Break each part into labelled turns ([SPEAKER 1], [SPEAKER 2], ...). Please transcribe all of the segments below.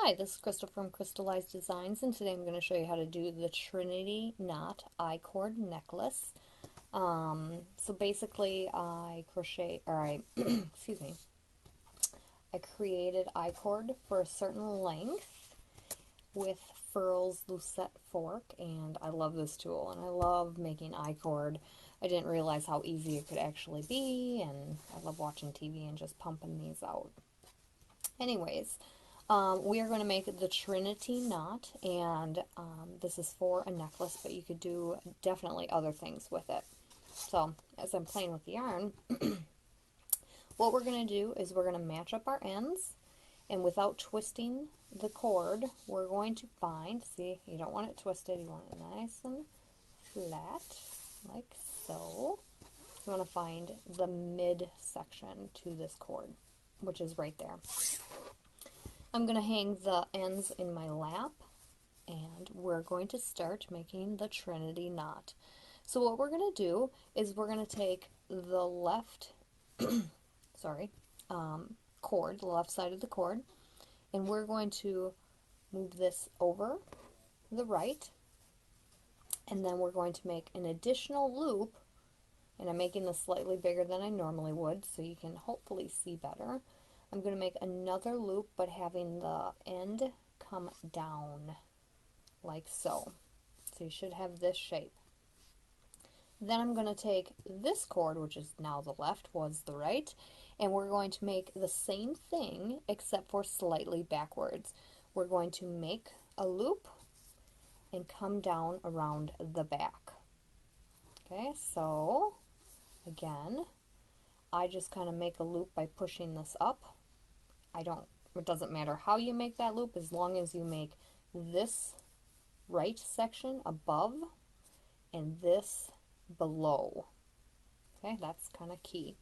[SPEAKER 1] Hi, this is Crystal from Crystallized Designs, and today I'm going to show you how to do the Trinity knot I-cord necklace. So basically excuse me, I created I-cord for a certain length with Furl's Lucette fork, and I love this tool, and I love making I-cord. I didn't realize how easy it could actually be, and I love watching TV and just pumping these out. Anyways, we are going to make the Trinity knot, and this is for a necklace, but you could do definitely other things with it. So, as I'm playing with the yarn, what we're going to do is we're going to match up our ends, and without twisting the cord, we're going to find, see, you don't want it twisted, you want it nice and flat, like so. You want to find the mid section to this cord, which is right there. I'm going to hang the ends in my lap, and we're going to start making the Trinity knot. So what we're going to do is we're going to take the left, cord, the left side of the cord, and we're going to move this over the right, and then we're going to make an additional loop, and I'm making this slightly bigger than I normally would, so you can hopefully see better. I'm going to make another loop, but having the end come down, like so. So you should have this shape. Then I'm going to take this cord, which is now the left, was the right, and we're going to make the same thing, except for slightly backwards. We're going to make a loop and come down around the back. Okay, so again, I just kind of make a loop by pushing this up. It doesn't matter how you make that loop, as long as you make this right section above and this below. Okay, that's kind of key.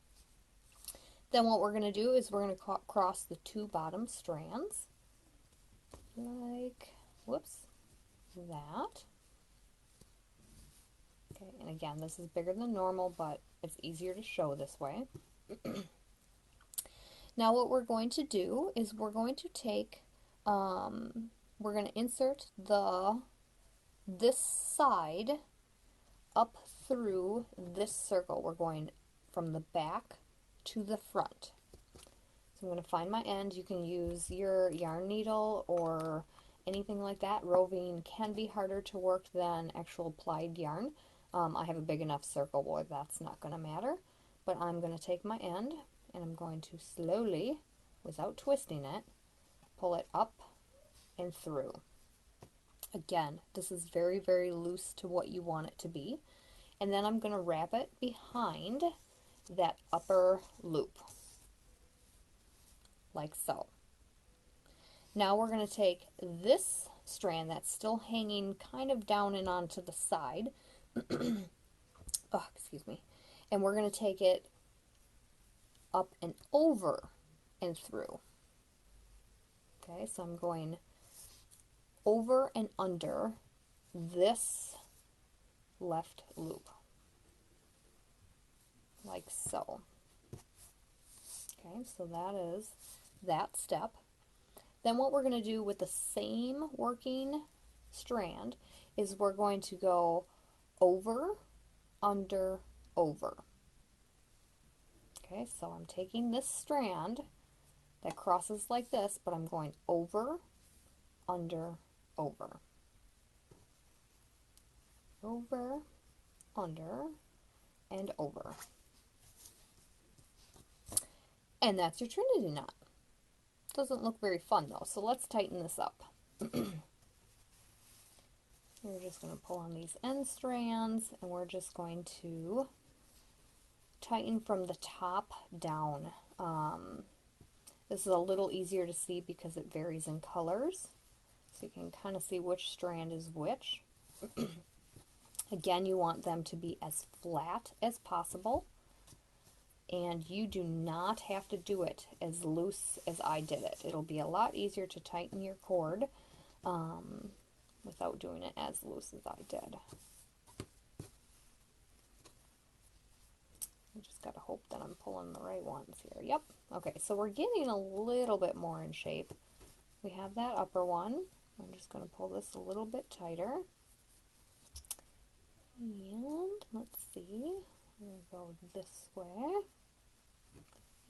[SPEAKER 1] Then what we're going to do is we're going to cross the two bottom strands, like, whoops, that. Okay, and again, this is bigger than normal, but it's easier to show this way. Now what we're going to do is we're going to take, we're going to insert this side up through this circle. We're going from the back to the front. So I'm going to find my end. You can use your yarn needle or anything like that. Roving can be harder to work than actual plied yarn. I have a big enough circle where that's not going to matter. But I'm going to take my end and I'm going to slowly, without twisting it, pull it up and through. Again, this is very, very loose to what you want it to be. And then I'm going to wrap it behind that upper loop, like so. Now we're going to take this strand that's still hanging kind of down and onto the side, oh, excuse me, and we're going to take it up and over and through. Okay, so I'm going over and under this left loop, like so. Okay, so that is that step. Then what we're going to do with the same working strand is we're going to go over, under, over. Okay, so I'm taking this strand that crosses like this, but I'm going over, under, over. Over, under, and over. And that's your Trinity knot. Doesn't look very fun though, so let's tighten this up. We're just going to pull on these end strands, and we're just going to tighten from the top down. This is a little easier to see because it varies in colors, so you can kind of see which strand is which. Again, you want them to be as flat as possible, and you do not have to do it as loose as I did it. It'll be a lot easier to tighten your cord without doing it as loose as I did. I just gotta hope that I'm pulling the right ones here. Yep. Okay, so we're getting a little bit more in shape. we have that upper one. I'm just going to pull this a little bit tighter. And let's see, we'll go this way,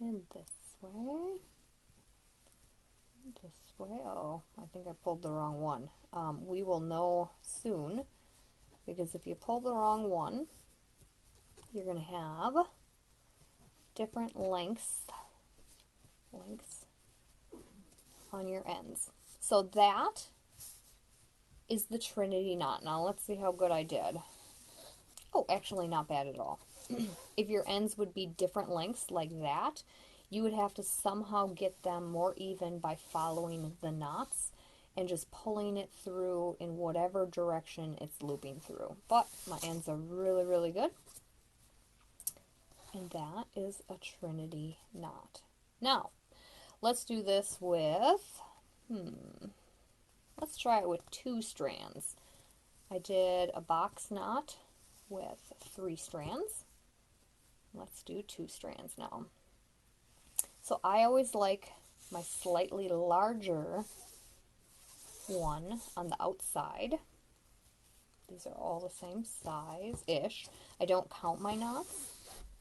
[SPEAKER 1] and this way, and this way. Oh, I think I pulled the wrong one. We will know soon, because if you pull the wrong one, you're going to have different lengths on your ends. So that is the Trinity knot. Now let's see how good I did. Oh, actually not bad at all. If your ends would be different lengths like that, you would have to somehow get them more even by following the knots and just pulling it through in whatever direction it's looping through. But my ends are really, really good. And that is a Trinity knot. Now, let's do this with, let's try it with 2 strands. I did a box knot with 3 strands. Let's do 2 strands now. So I always like my slightly larger one on the outside. These are all the same size-ish. I don't count my knots.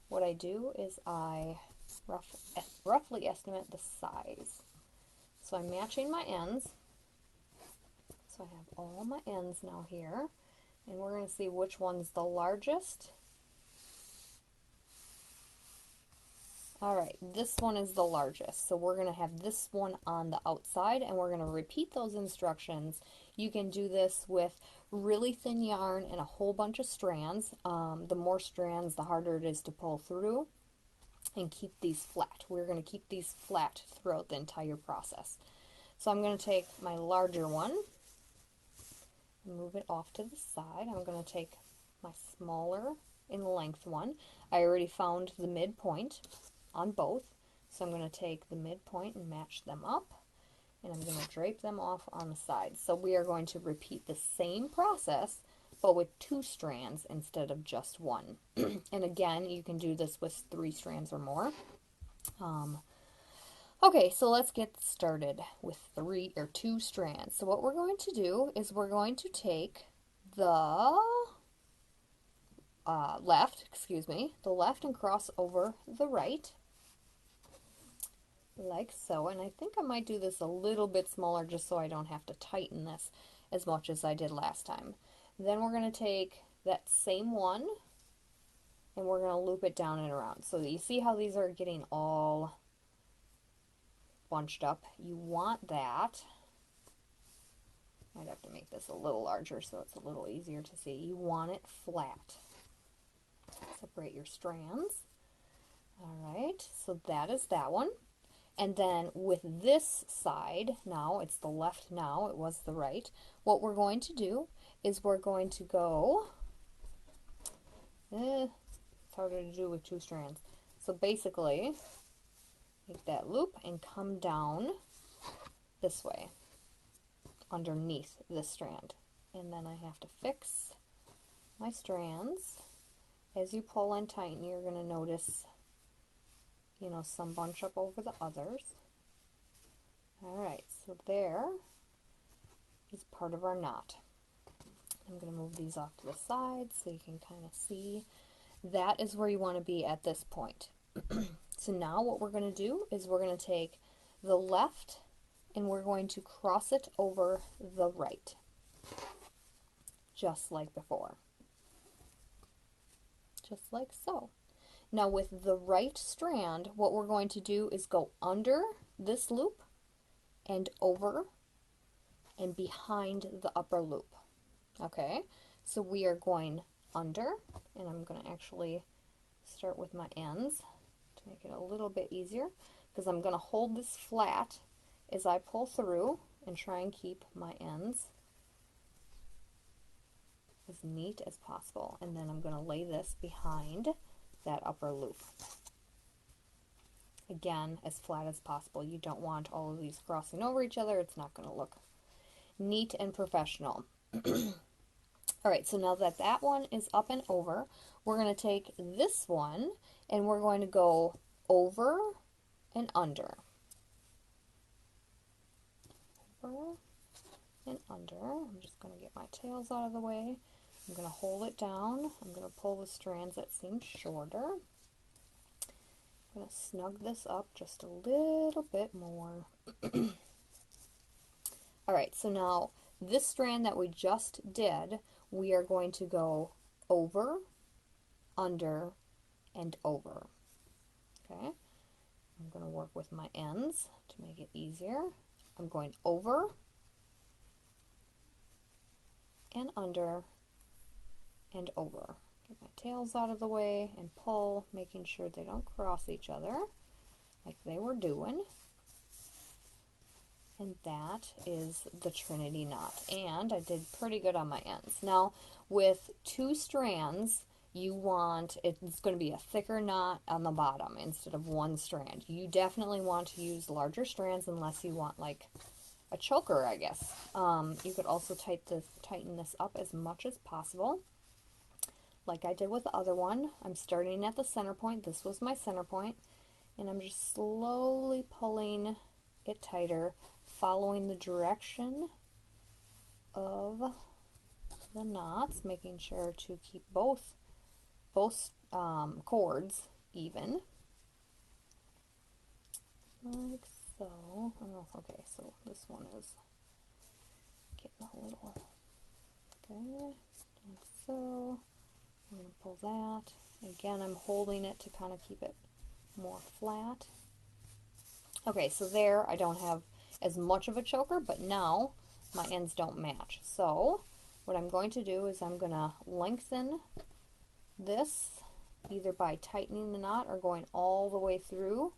[SPEAKER 1] What I do is I roughly estimate the size. So I'm matching my ends. So I have all my ends now here. And we're going to see which one's the largest. Alright, this one is the largest. So we're going to have this one on the outside, and we're going to repeat those instructions. You can do this with really thin yarn and a whole bunch of strands. The more strands, the harder it is to pull through, and keep these flat. We're going to keep these flat throughout the entire process. So I'm going to take my larger one, move it off to the side. I'm going to take my smaller in length one. I already found the midpoint on both, so I'm going to take the midpoint and match them up, and I'm going to drape them off on the sides. So we are going to repeat the same process, but with 2 strands instead of just 1. And again, you can do this with 3 strands or more. Okay, so let's get started with 2 strands. So what we're going to do is we're going to take the the left and cross over the right, like so. And I think I might do this a little bit smaller just so I don't have to tighten this as much as I did last time. Then we're going to take that same one and we're going to loop it down and around. So you see how these are getting all bunched up? You want that. Might have to make this a little larger so it's a little easier to see. You want it flat. Separate your strands. Alright, so that is that one. And then with this side, now it's the left now, it was the right, what we're going to do is we're going to go, it's harder to do with 2 strands. So basically, make that loop and come down this way, underneath this strand. And then I have to fix my strands. As you pull and tighten, you're going to notice, you know, some bunch up over the others. Alright, so there is part of our knot. I'm going to move these off to the side so you can kind of see. That is where you want to be at this point. So now what we're going to do is we're going to take the left and we're going to cross it over the right, just like before. Just like so. Now with the right strand, what we're going to do is go under this loop and over and behind the upper loop. Okay, so we are going under, and I'm going to actually start with my ends to make it a little bit easier, because I'm going to hold this flat as I pull through and try and keep my ends as neat as possible. And then I'm going to lay this behind that upper loop. Again, as flat as possible. You don't want all of these crossing over each other. It's not going to look neat and professional. Alright, so now that that one is up and over, we're going to take this one and we're going to go over and under. over and under. I'm just going to get my tails out of the way. I'm going to hold it down. I'm going to pull the strands that seem shorter. I'm going to snug this up just a little bit more. Alright, so now this strand that we just did, we are going to go over, under, and over. Okay, I'm going to work with my ends to make it easier. I'm going over and under and over. Get my tails out of the way and pull, making sure they don't cross each other like they were doing. And that is the Trinity knot. And I did pretty good on my ends. Now, with 2 strands, you want, it's going to be a thicker knot on the bottom instead of 1 strand. You definitely want to use larger strands unless you want like a choker, I guess. You could also tighten this up as much as possible, like I did with the other one. I'm starting at the center point. This was my center point, and I'm just slowly pulling it tighter, following the direction of the knots, making sure to keep both cords even, like so. Oh, okay, so this one is getting a little, okay, like so. I'm going to pull that. Again, I'm holding it to kind of keep it more flat. Okay, so there I don't have as much of a choker, but now my ends don't match. So what I'm going to do is I'm going to lengthen this either by tightening the knot or going all the way through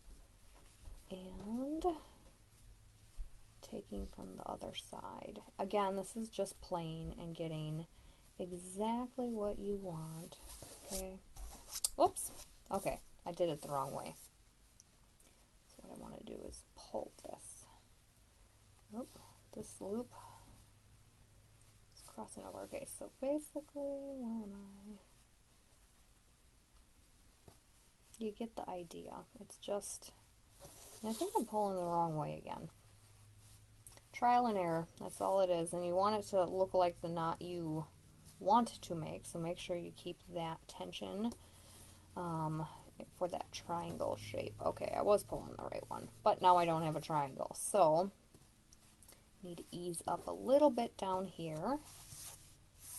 [SPEAKER 1] and taking from the other side. Again, this is just playing and getting exactly what you want. Okay. Oops. Okay, I did it the wrong way. So what I want to do is pull this. Oh, this loop is crossing over. Okay, so basically, where am I? You get the idea. It's just, I think I'm pulling the wrong way again. Trial and error, that's all it is. And you want it to look like the knot you want to make, so make sure you keep that tension for that triangle shape. Okay, I was pulling the right one, but now I don't have a triangle, so I need to ease up a little bit down here.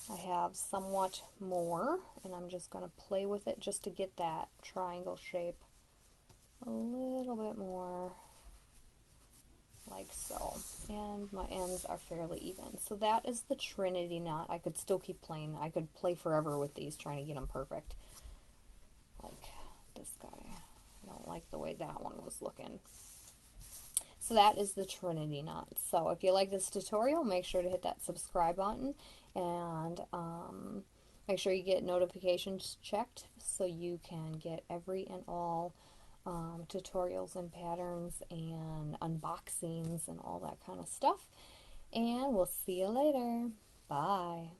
[SPEAKER 1] I have somewhat more, and I'm just going to play with it just to get that triangle shape a little bit more, like so. And my ends are fairly even. So that is the Trinity knot. I could still keep playing. I could play forever with these, trying to get them perfect. Like this guy. I don't like the way that one was looking. So that is the Trinity knot. So if you like this tutorial, make sure to hit that subscribe button and make sure you get notifications checked so you can get every and all tutorials and patterns and unboxings and all that kind of stuff. And we'll see you later. Bye.